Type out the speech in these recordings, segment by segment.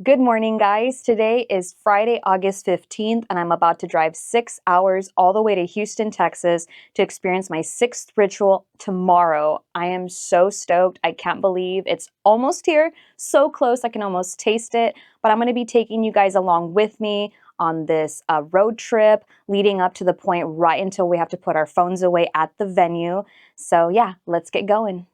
Good morning, guys. Today is Friday, August 15th, and I'm about to drive 6 hours all the way to Houston, Texas to experience my 6th ritual tomorrow. I am so stoked. I can't believe it's almost here. So close, I can almost taste it. But I'm going to be taking you guys along with me on this road trip leading up to the point right until we have to put our phones away at the venue. So yeah, let's get going.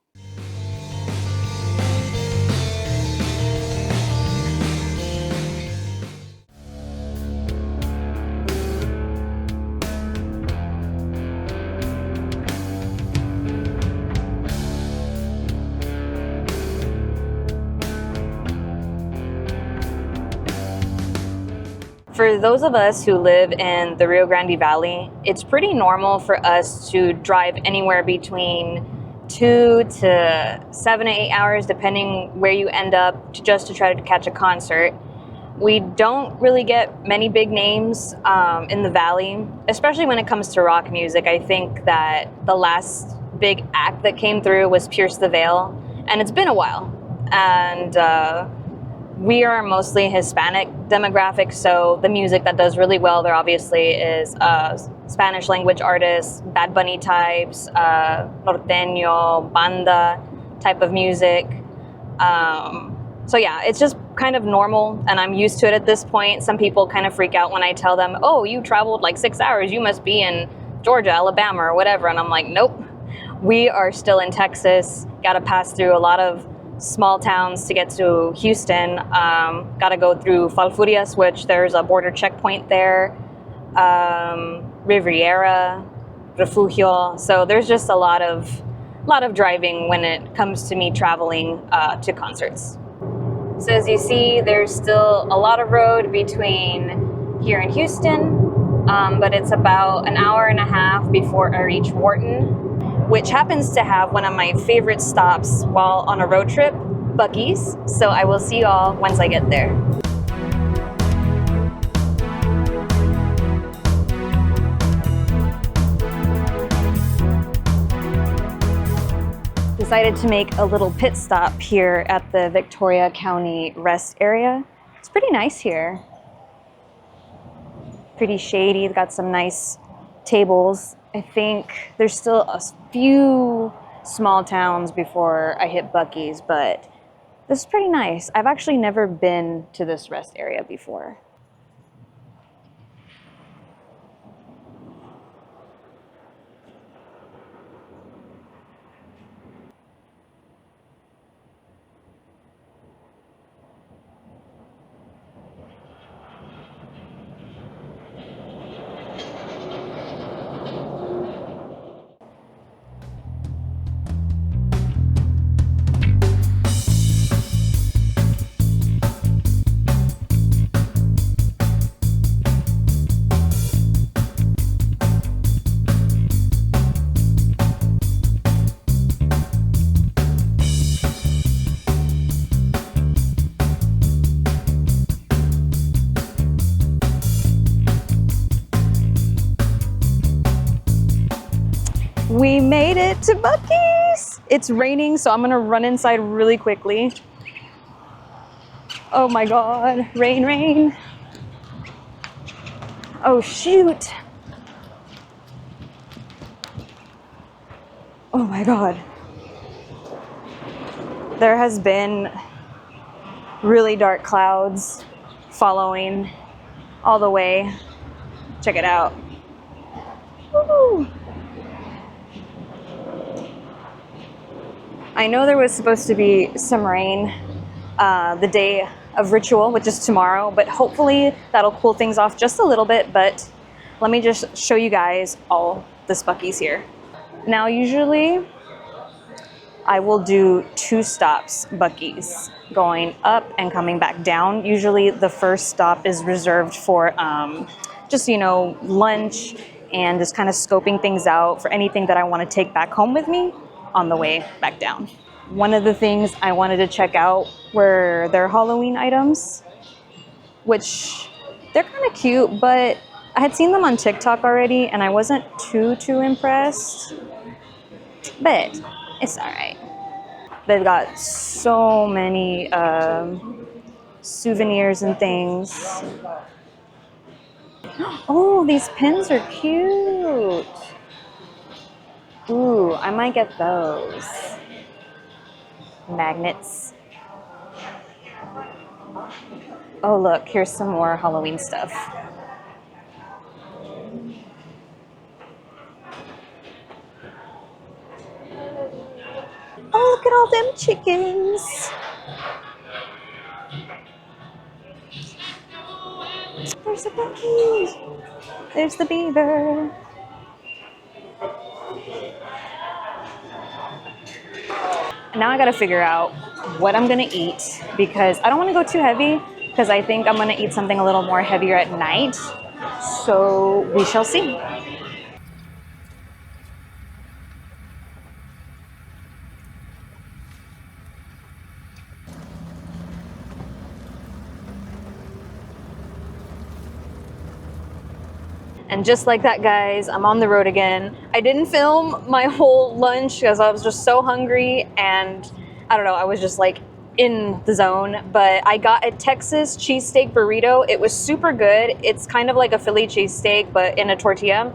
For those of us who live in the Rio Grande Valley, it's pretty normal for us to drive anywhere between 2 to 7 to 8 hours, depending where you end up, just to try to catch a concert. We don't really get many big names in the Valley, especially when it comes to rock music. I think that the last big act that came through was Pierce the Veil, and it's been a while. And we are mostly Hispanic demographic, so the music that does really well there obviously is Spanish language artists, Bad Bunny types, norteño, banda type of music. So yeah, it's just kind of normal, and I'm used to it at this point. Some people kind of freak out when I tell them, oh, you traveled like 6 hours, you must be in Georgia, Alabama, or whatever, and I'm like, nope. We are still in Texas, gotta pass through a lot of small towns to get to Houston. Got to go through Falfurrias, which there's a border checkpoint there, Riviera, Refugio. So there's just a lot of driving when it comes to me traveling to concerts. So as you see, there's still a lot of road between here and Houston, but it's about an hour and a half before I reach Wharton, which happens to have one of my favorite stops while on a road trip, Buc-ee's. So I will see y'all once I get there. Decided to make a little pit stop here at the Victoria County rest area. It's pretty nice here. Pretty shady, got some nice tables. I think there's still a few small towns before I hit Buc-ee's, but this is pretty nice. I've actually never been to this rest area before. We made it to Buc-ee's. It's raining, so I'm gonna run inside really quickly. Oh my God, rain, rain. Oh shoot. Oh my God. There has been really dark clouds following all the way. Check it out. Woo. I know there was supposed to be some rain the day of ritual, which is tomorrow, but hopefully that'll cool things off just a little bit. But let me just show you guys all the Buc-ee's here. Now, usually I will do 2 stops Buc-ee's, going up and coming back down. Usually the first stop is reserved for just, you know, lunch and just kind of scoping things out for anything that I want to take back home with me on the way back down. One of the things I wanted to check out were their Halloween items, which they're kind of cute, but I had seen them on TikTok already and I wasn't too impressed, but it's all right. They've got so many souvenirs and things. Oh, these pins are cute. Ooh, I might get those. Magnets. Oh, look, here's some more Halloween stuff. Oh, look at all them chickens. There's a Buc-ee. There's the beaver. Now I gotta figure out what I'm gonna eat because I don't wanna go too heavy because I think I'm gonna eat something a little more heavier at night. So we shall see. And just like that, guys, I'm on the road again. I didn't film my whole lunch because I was just so hungry and I don't know, I was just like in the zone. But I got a Texas cheesesteak burrito. It was super good. It's kind of like a Philly cheesesteak, but in a tortilla.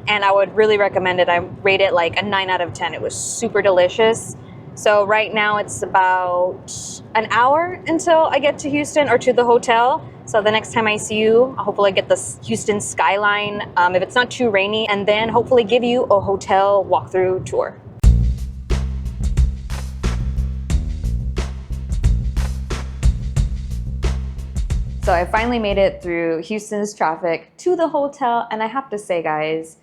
And I would really recommend it. I rate it like a 9 out of 10. It was super delicious. So right now it's about an hour until I get to Houston or to the hotel. So the next time I see you, I'll hopefully get the Houston skyline if it's not too rainy, and then hopefully give you a hotel walkthrough tour. So I finally made it through Houston's traffic to the hotel, and I have to say, guys,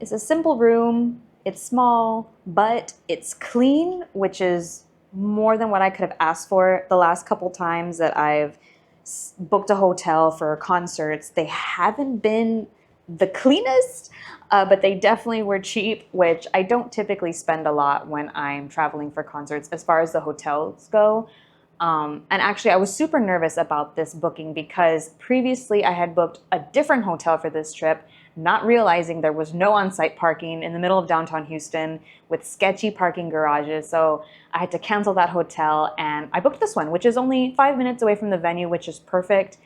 it's a simple room, it's small, but it's clean, which is more than what I could have asked for. The last couple times that I've booked a hotel for concerts, they haven't been the cleanest, but they definitely were cheap, which I don't typically spend a lot when I'm traveling for concerts as far as the hotels go. And actually, I was super nervous about this booking because previously I had booked a different hotel for this trip, not realizing there was no on-site parking in the middle of downtown Houston with sketchy parking garages. So I had to cancel that hotel and I booked this one, which is only 5 minutes away from the venue, which is perfect.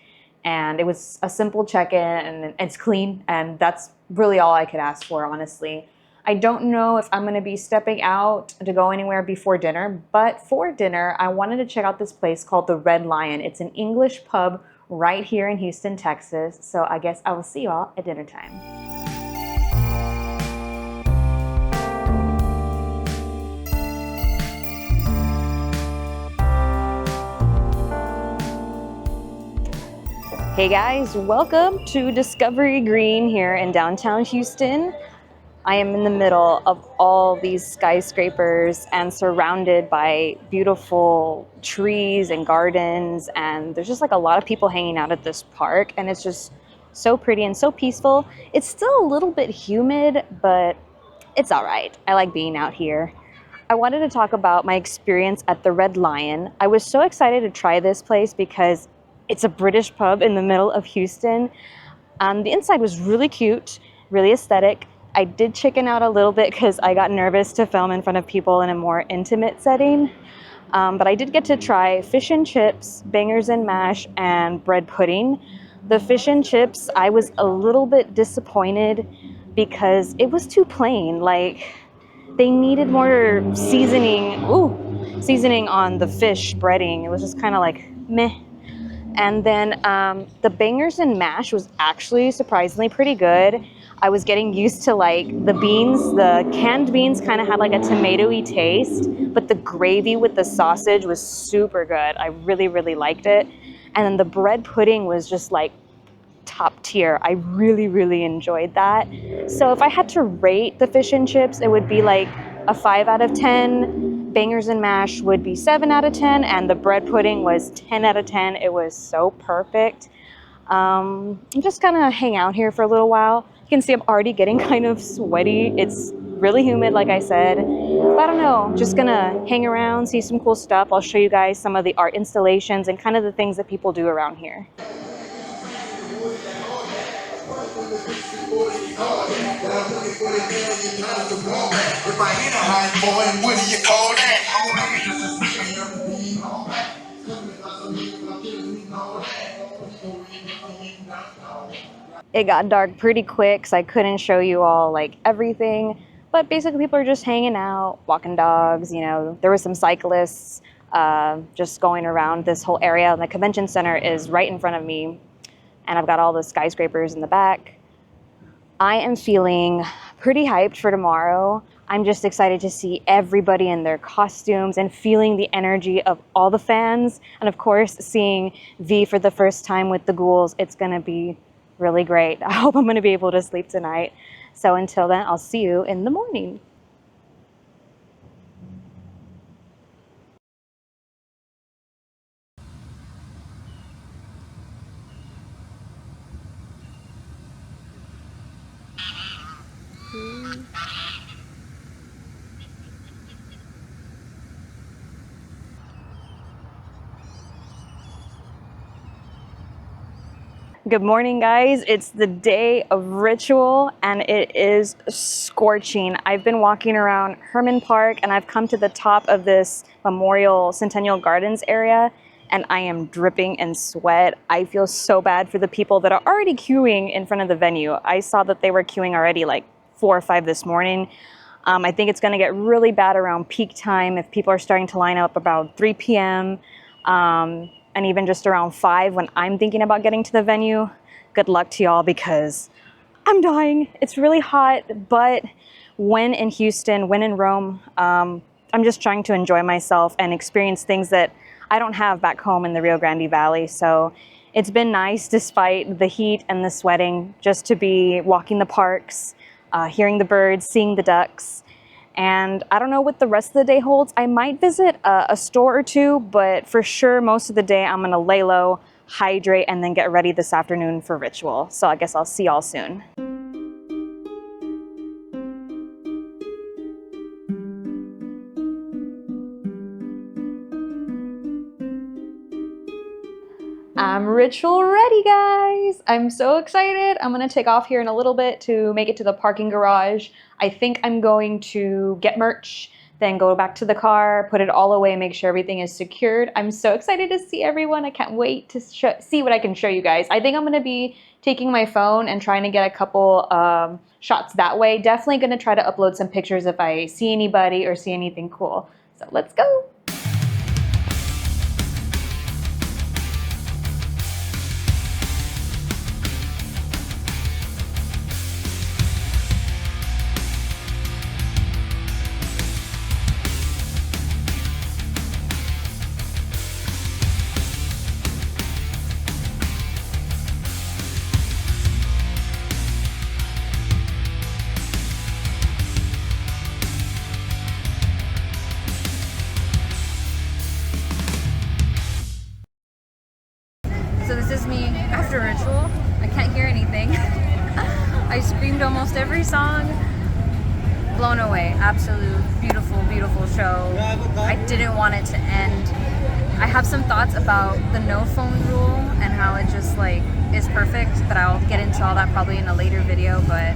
And it was a simple check-in and it's clean. And that's really all I could ask for, honestly. I don't know if I'm going to be stepping out to go anywhere before dinner, but for dinner, I wanted to check out this place called the Red Lion. It's an English pub right here in Houston, Texas. So I guess I will see you all at dinner time. Hey guys, welcome to Discovery Green here in downtown Houston. I am in the middle of all these skyscrapers and surrounded by beautiful trees and gardens, and there's just like a lot of people hanging out at this park, and it's just so pretty and so peaceful. It's still a little bit humid, but it's all right. I like being out here. I wanted to talk about my experience at the Red Lion. I was so excited to try this place because it's a British pub in the middle of Houston. The inside was really cute, really aesthetic. I did chicken out a little bit because I got nervous to film in front of people in a more intimate setting. But I did get to try fish and chips, bangers and mash, and bread pudding. The fish and chips, I was a little bit disappointed because it was too plain. Like, they needed more seasoning on the fish breading. It was just kind of like meh. And then the bangers and mash was actually surprisingly pretty good. I was getting used to like the beans, the canned beans kind of had like a tomatoey taste, but the gravy with the sausage was super good. I really, really liked it. And then the bread pudding was just like top tier. I really, really enjoyed that. So if I had to rate the fish and chips, it would be like a 5 out of 10. Bangers and mash would be 7 out of 10. And the bread pudding was 10 out of 10. It was so perfect. I'm just gonna hang out here for a little while. You can see I'm already getting kind of sweaty. It's really humid, like I said. But I don't know, just gonna hang around, see some cool stuff. I'll show you guys some of the art installations and kind of the things that people do around here. If I hit a high boy, what do you call that? It got dark pretty quick, so I couldn't show you all like everything. But basically, people are just hanging out, walking dogs. You know, there were some cyclists just going around this whole area. And the convention center is right in front of me, and I've got all the skyscrapers in the back. I am feeling pretty hyped for tomorrow. I'm just excited to see everybody in their costumes and feeling the energy of all the fans. And of course, seeing V for the first time with the ghouls, it's gonna be really great. I hope I'm gonna be able to sleep tonight. So until then, I'll see you in the morning. Good morning, guys. It's the day of ritual and it is scorching. I've been walking around Herman Park and I've come to the top of this Memorial Centennial Gardens area and I am dripping in sweat. I feel so bad for the people that are already queuing in front of the venue. I saw that they were queuing already like 4 or 5 this morning. I think it's going to get really bad around peak time if people are starting to line up about 3 p.m. And even just around 5 when I'm thinking about getting to the venue. Good luck to y'all because I'm dying. It's really hot, but when in Houston, when in Rome, I'm just trying to enjoy myself and experience things that I don't have back home in the Rio Grande Valley. So it's been nice despite the heat and the sweating just to be walking the parks, hearing the birds, seeing the ducks. And I don't know what the rest of the day holds. I might visit a store or two, but for sure most of the day I'm gonna lay low, hydrate, and then get ready this afternoon for ritual. So I guess I'll see y'all soon. I'm ritual ready, guys. I'm so excited. I'm gonna take off here in a little bit to make it to the parking garage. I think I'm going to get merch, then go back to the car, put it all away, make sure everything is secured. I'm so excited to see everyone. I can't wait to see what I can show you guys. I think I'm gonna be taking my phone and trying to get a couple shots that way. Definitely gonna try to upload some pictures if I see anybody or see anything cool. So let's go. So this is me after ritual. I can't hear anything. I screamed almost every song. Blown away. Absolute beautiful, beautiful show. I didn't want it to end. I have some thoughts about the no phone rule and how it just like is perfect, but I'll get into all that probably in a later video, but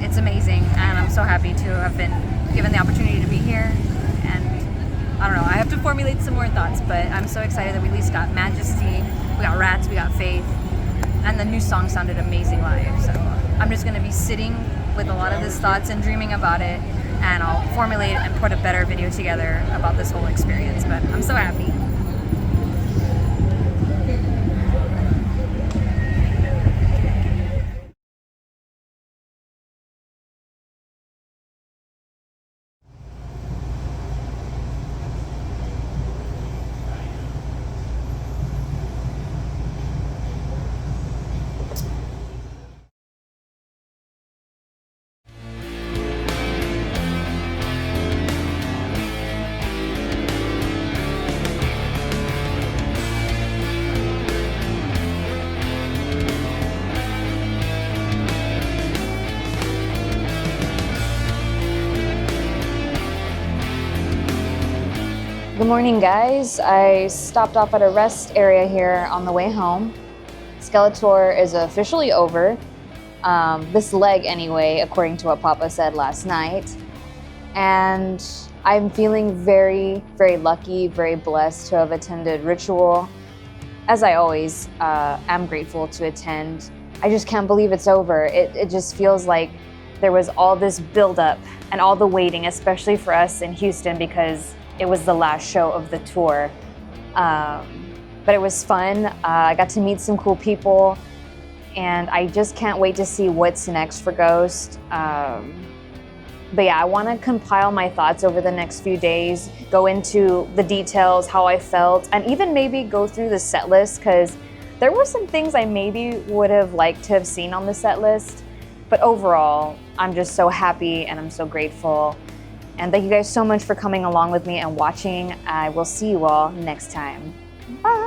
it's amazing and I'm so happy to have been given the opportunity to be here. And I don't know, I have to formulate some more thoughts, but I'm so excited that we at least got Majesty, we got Rats, we got Faith, and the new song sounded amazing live. So I'm just gonna be sitting with a lot of these thoughts and dreaming about it, and I'll formulate and put a better video together about this whole experience, but I'm so happy. Good morning, guys. I stopped off at a rest area here on the way home. Skeletor is officially over. This leg anyway, according to what Papa said last night. And I'm feeling very, very lucky, very blessed to have attended ritual. as I always am grateful to attend. I just can't believe it's over. It just feels like there was all this buildup and all the waiting, especially for us in Houston because it was the last show of the tour. But it was fun. I got to meet some cool people, and I just can't wait to see what's next for Ghost. But yeah, I want to compile my thoughts over the next few days, go into the details, how I felt, and even maybe go through the set list, because there were some things I maybe would have liked to have seen on the set list. But overall, I'm just so happy and I'm so grateful. And thank you guys so much for coming along with me and watching. I will see you all next time. Bye.